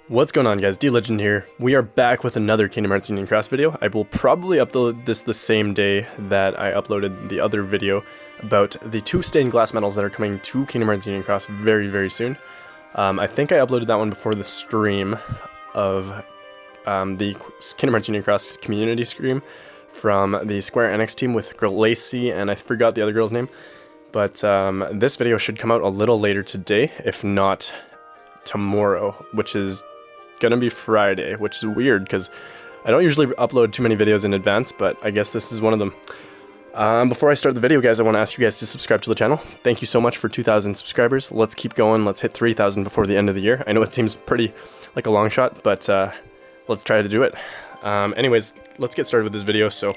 What's going on, guys? DLegend here. We are back with another Kingdom Hearts Union Cross video. I will probably upload this the same day that I uploaded the other video about the two stained glass medals that are coming to Kingdom Hearts Union Cross very soon. I think I uploaded that one before the stream of the Kingdom Hearts Union Cross community stream from the Square Enix team with Lacey, and I forgot the other girl's name. But this video should come out a little later today, if not tomorrow, which is gonna be Friday, which is weird because I don't usually upload too many videos in advance, but I guess this is one of them. Before I start the video, guys, I want to ask you guys to subscribe to the channel. Thank you so much for 2,000 subscribers. Let's keep going. Let's hit 3,000 before the end of the year. I know it seems pretty like a long shot, but let's try to do it. Anyways, let's get started with this video. So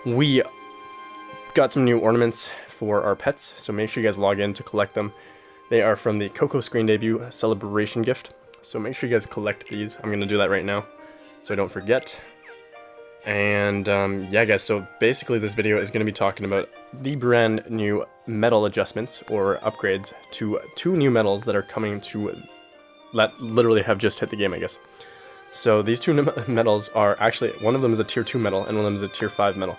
we got some new ornaments for our pets, so make sure you guys log in to collect them. They are from the Coco Screen Debut Celebration Gift. So make sure you guys collect these. I'm going to do that right now so I don't forget. And yeah, guys, so basically this video is going to be talking about the brand new medal adjustments or upgrades to two new medals that are coming to, that literally have just hit the game, I guess. So these two medals are actually, one of them is a tier 2 medal and one of them is a tier 5 medal.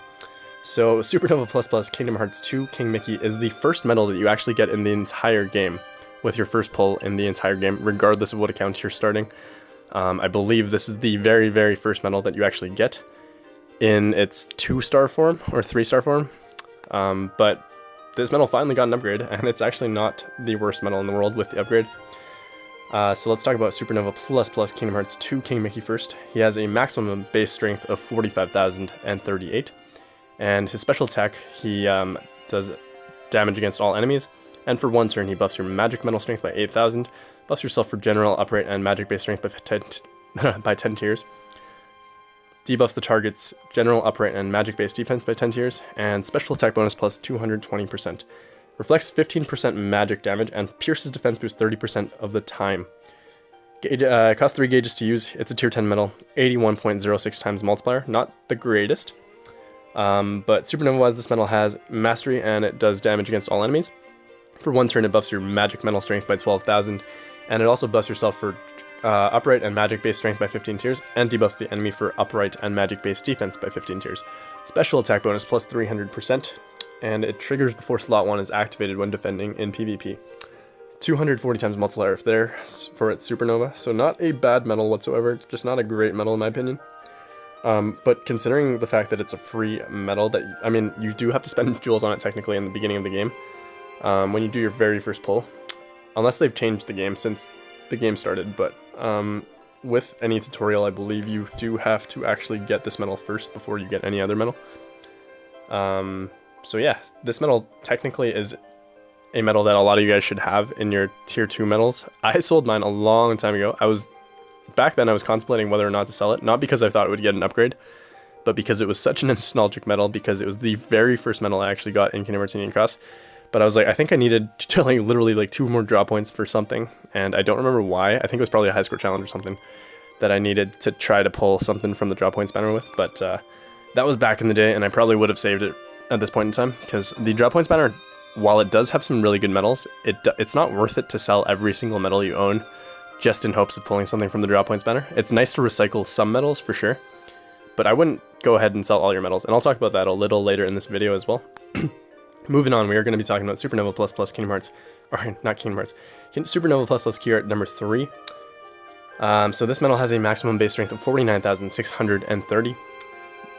So Supernova++ Kingdom Hearts 2 King Mickey is the first medal that you actually get in the entire game, with your first pull in the entire game, regardless of what account you're starting. I believe this is the very first medal that you actually get in its 2-star form, or 3-star form. But this medal finally got an upgrade, and it's actually not the worst medal in the world with the upgrade. So let's talk about Supernova++ Kingdom Hearts 2 King Mickey first. He has a maximum base strength of 45,038, and his special attack, he does damage against all enemies. And for one turn, he buffs your magic metal strength by 8,000, buffs yourself for general, upright, and magic base strength by 10 tiers, debuffs the target's general, upright, and magic base defense by 10 tiers, and special attack bonus plus 220%. Reflects 15% magic damage, and pierces defense boost 30% of the time. Costs 3 gauges to use. It's a tier 10 medal, 81.06 times multiplier. Not the greatest. But Supernova-wise, this medal has mastery, and it does damage against all enemies. For one turn, it buffs your magic mental strength by 12,000, and it also buffs yourself for upright and magic base strength by 15 tiers, and debuffs the enemy for upright and magic base defense by 15 tiers. Special attack bonus plus 300%, and it triggers before slot 1 is activated when defending in PvP. 240 times multiplier there for its Supernova, so not a bad medal whatsoever. It's just not a great medal in my opinion. But considering the fact that it's a free medal, that, I mean, you do have to spend jewels on it technically in the beginning of the game. When you do your very first pull, unless they've changed the game since the game started, but with any tutorial, I believe you do have to actually get this medal first before you get any other medal. So yeah, this medal technically is a medal that a lot of you guys should have in your tier 2 medals. I sold mine a long time ago. Back then I was contemplating whether or not to sell it, not because I thought it would get an upgrade, but because it was such a nostalgic medal, because it was the very first medal I actually got in Kingdom Hearts Union Cross. But I was like, I think I needed to, like, literally like 2 more draw points for something, and I don't remember why. I think it was probably a high score challenge or something that I needed to try to pull something from the draw points banner with, but that was back in the day, and I probably would have saved it at this point in time, because the draw points banner, while it does have some really good medals, it's not worth it to sell every single medal you own just in hopes of pulling something from the draw points banner. It's nice to recycle some medals for sure, but I wouldn't go ahead and sell all your medals, and I'll talk about that a little later in this video as well. Moving on, we are going to be talking about Supernova++ Kingdom Hearts, or not Kingdom Hearts, Supernova++ Key Art number 3. So this medal has a maximum base strength of 49,630.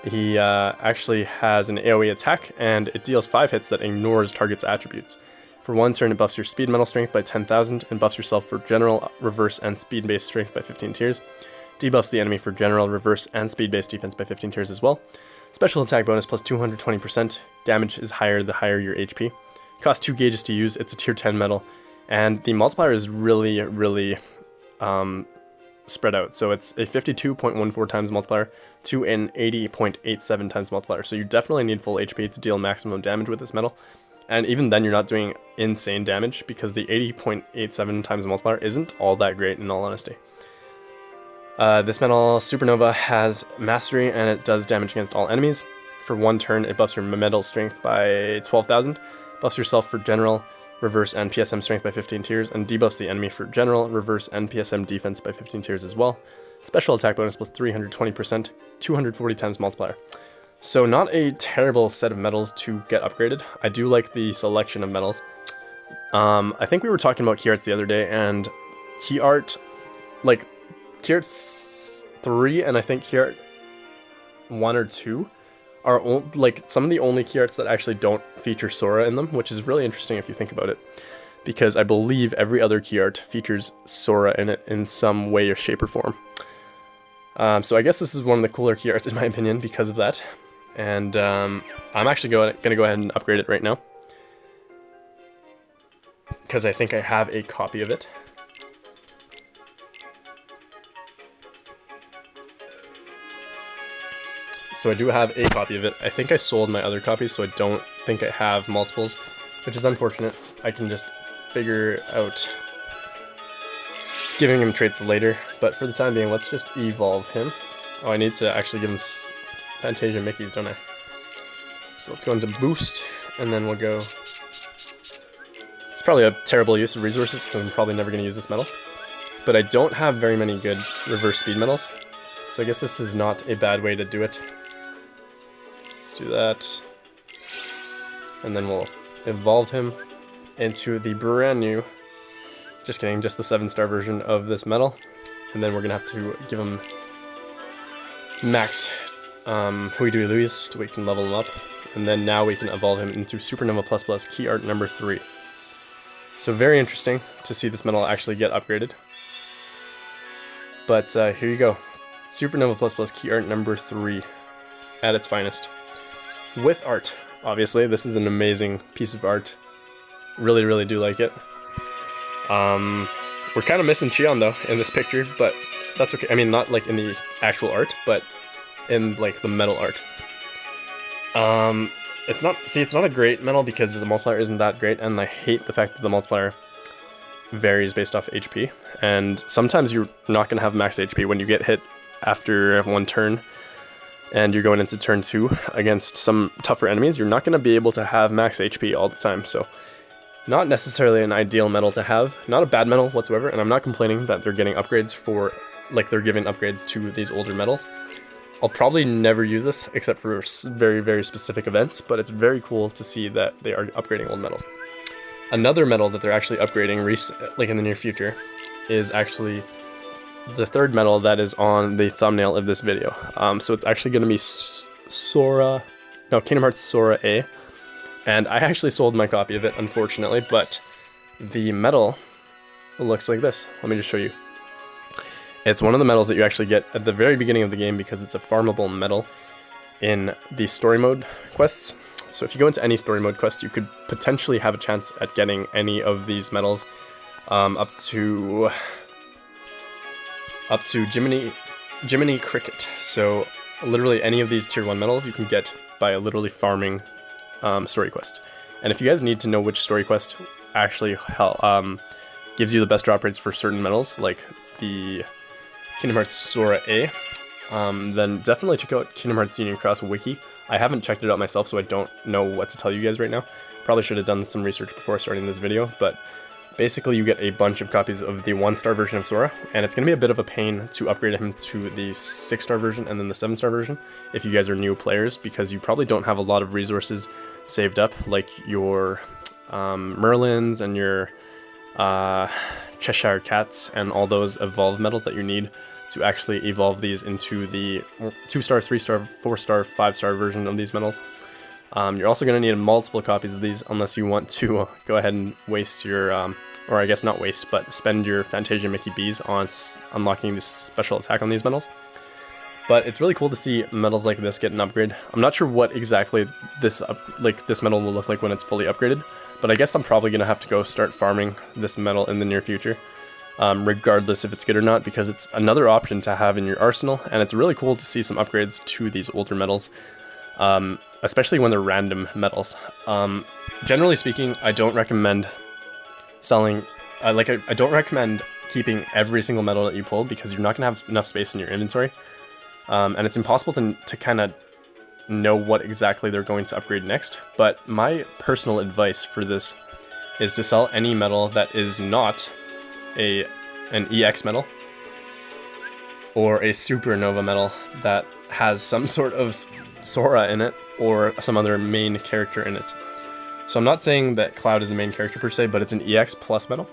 He actually has an AoE attack, and it deals 5 hits that ignores target's attributes. For one turn, it buffs your speed metal strength by 10,000, and buffs yourself for general, reverse, and speed-based strength by 15 tiers. Debuffs the enemy for general, reverse, and speed-based defense by 15 tiers as well. Special attack bonus plus 220%. Damage is higher the higher your HP. Costs 2 gauges to use. It's a tier 10 medal. And the multiplier is really spread out. So it's a 52.14 times multiplier to an 80.87 times multiplier. So you definitely need full HP to deal maximum damage with this medal. And even then you're not doing insane damage, because the 80.87 times multiplier isn't all that great in all honesty. This medal, Supernova, has mastery, and it does damage against all enemies. For one turn, it buffs your medal strength by 12,000, buffs yourself for general, reverse and PSM strength by 15 tiers, and debuffs the enemy for general, reverse and PSM defense by 15 tiers as well. Special attack bonus plus 320%, 240 times multiplier. So not a terrible set of medals to get upgraded. I do like the selection of medals. I think we were talking about key arts the other day, and key art, like key arts 3 and I think key art 1 or 2 are like some of the only key arts that actually don't feature Sora in them, which is really interesting if you think about it, because I believe every other key art features Sora in it in some way or shape or form. So I guess this is one of the cooler key arts in my opinion because of that, and I'm actually going to go ahead and upgrade it right now, because I think I have a copy of it. So I do have a copy of it. I think I sold my other copies, so I don't think I have multiples, which is unfortunate. I can just figure out giving him traits later, but for the time being, let's just evolve him. Oh, I need to actually give him Fantasia Mickeys, don't I? So let's go into boost, and then we'll go... It's probably a terrible use of resources, because I'm probably never going to use this medal. But I don't have very many good reverse speed medals, so I guess this is not a bad way to do it. Let's do that. And then we'll evolve him into the brand new, just kidding, just the 7-star version of this medal. And then we're going to have to give him max Huidui Luis so we can level him up. And then now we can evolve him into Supernova Plus Plus key art number 3. So very interesting to see this medal actually get upgraded. But here you go. Supernova Plus Plus key art number 3 at its finest. With art, obviously. This is an amazing piece of art. Really, really do like it. We're kind of missing Xion though in this picture, but that's okay. I mean, not like in the actual art, but in like the metal art. It's not a great medal because the multiplier isn't that great, and I hate the fact that the multiplier varies based off HP, and sometimes you're not going to have max HP when you get hit after one turn and you're going into turn 2 against some tougher enemies. You're not going to be able to have max HP all the time, so not necessarily an ideal medal to have. Not a bad medal whatsoever, and I'm not complaining that they're getting upgrades for, like they're giving upgrades to these older medals. I'll probably never use this except for very, very specific events, but it's very cool to see that they are upgrading old medals. Another medal that they're actually upgrading like in the near future is actually the third medal that is on the thumbnail of this video. So it's actually going to be Kingdom Hearts Sora A, and I actually sold my copy of it, unfortunately, but the medal looks like this. Let me just show you. It's one of the medals that you actually get at the very beginning of the game because it's a farmable medal in the story mode quests. So if you go into any story mode quest, you could potentially have a chance at getting any of these medals up to Jiminy Cricket. So literally any of these tier 1 medals you can get by literally farming story quest. And if you guys need to know which story quest actually gives you the best drop rates for certain medals, like the Kingdom Hearts Sora A, then definitely check out Kingdom Hearts Union Cross Wiki. I haven't checked it out myself, so I don't know what to tell you guys right now. Probably should have done some research before starting this video, but basically you get a bunch of copies of the 1-star version of Sora, and it's going to be a bit of a pain to upgrade him to the 6-star version and then the 7-star version if you guys are new players, because you probably don't have a lot of resources saved up, like your Merlins and your Cheshire Cats and all those evolve medals that you need to actually evolve these into the 2-star, 3-star, 4-star, 5-star version of these medals. You're also going to need multiple copies of these unless you want to go ahead and waste your, or I guess not waste, but spend your Fantasia Mickey Bees on unlocking this special attack on these medals. But it's really cool to see medals like this get an upgrade. I'm not sure what exactly this medal will look like when it's fully upgraded, but I guess I'm probably going to have to go start farming this medal in the near future, regardless if it's good or not, because it's another option to have in your arsenal, and it's really cool to see some upgrades to these older medals, especially when they're random medals. Generally speaking, I don't recommend selling, I don't recommend keeping every single medal that you pull, because you're not going to have enough space in your inventory. And it's impossible to kind of know what exactly they're going to upgrade next. But my personal advice for this is to sell any medal that is not an EX medal or a supernova medal that has some sort of Sora in it or some other main character in it. So I'm not saying that Cloud is the main character per se, but it's an EX plus medal.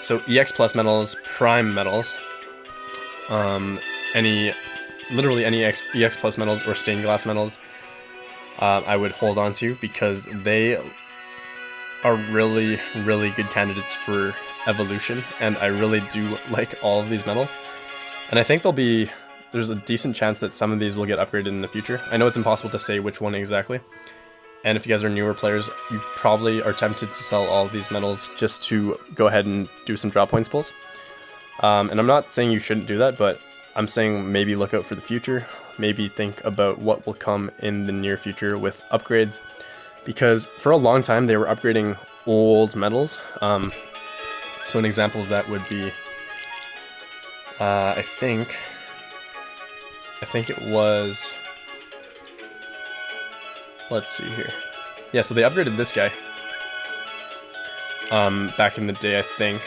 So EX plus medals, prime medals, literally any EX plus medals or stained glass medals, I would hold on to because they are really, really good candidates for evolution, and I really do like all of these medals. And I think there's a decent chance that some of these will get upgraded in the future. I know it's impossible to say which one exactly, and if you guys are newer players, you probably are tempted to sell all of these medals just to go ahead and do some draw points pulls. And I'm not saying you shouldn't do that, but I'm saying maybe look out for the future, maybe think about what will come in the near future with upgrades, because for a long time they were upgrading old medals. So an example of that would be, I think it was, let's see here. Yeah, so they upgraded this guy back in the day, I think.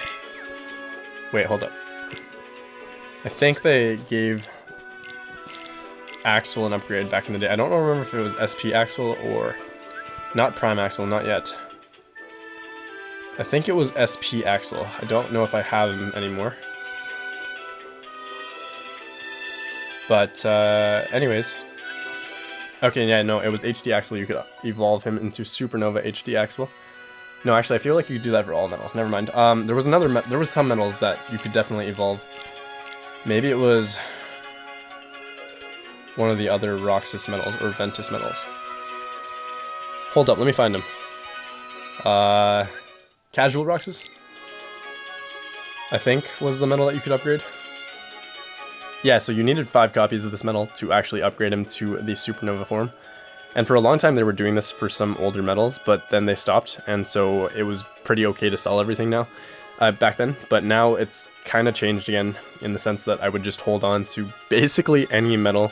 Wait, hold up. I think they gave Axel an upgrade back in the day. I don't remember if it was SP Axel or not Prime Axel, not yet. I think it was SP Axel. I don't know if I have him anymore. But anyways. Okay, yeah, no, it was HD Axel. You could evolve him into Supernova HD Axel. No, actually, I feel like you could do that for all medals. Never mind. There was some medals that you could definitely evolve. Maybe it was one of the other Roxas medals or Ventus medals. Hold up, let me find him. Casual Roxas, I think, was the medal that you could upgrade. Yeah, so you needed 5 copies of this medal to actually upgrade him to the Supernova form. And for a long time they were doing this for some older medals, but then they stopped, and so it was pretty okay to sell everything now. Back then, but now it's kind of changed again in the sense that I would just hold on to basically any medal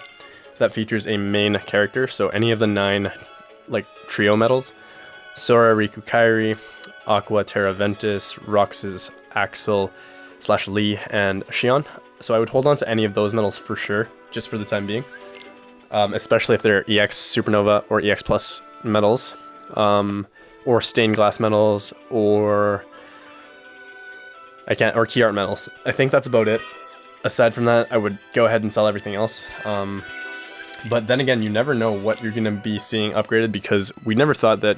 that features a main character. So any of the 9 like trio medals, Sora, Riku, Kairi, Aqua, Terra, Ventus, Roxas, Axel, / Lee, and Xion. So I would hold on to any of those medals for sure, just for the time being. Especially if they're EX Supernova or EX Plus medals, or stained glass medals, or key art medals. I think that's about it. Aside from that, I would go ahead and sell everything else. But then again, you never know what you're going to be seeing upgraded, because we never thought that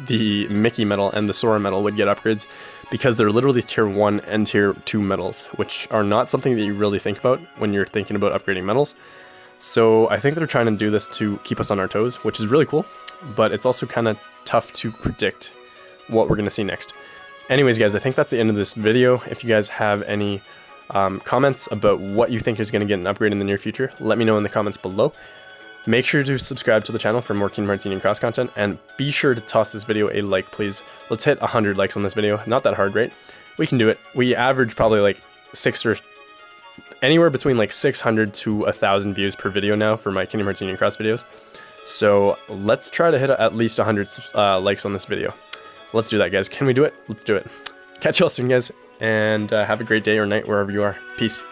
the Mickey medal and the Sora medal would get upgrades, because they're literally tier 1 and tier 2 medals, which are not something that you really think about when you're thinking about upgrading medals. So I think they're trying to do this to keep us on our toes, which is really cool, but it's also kind of tough to predict what we're going to see next. Anyways, guys, I think that's the end of this video. If you guys have any comments about what you think is going to get an upgrade in the near future, let me know in the comments below. Make sure to subscribe to the channel for more Kingdom Hearts Union Cross content, and be sure to toss this video a like, please. Let's hit 100 likes on this video. Not that hard, right? We can do it. We average probably like anywhere between like 600 to 1,000 views per video now for my Kingdom Hearts Union Cross videos. So let's try to hit at least 100 likes on this video. Let's do that, guys. Can we do it? Let's do it. Catch you all soon, guys, and have a great day or night wherever you are. Peace.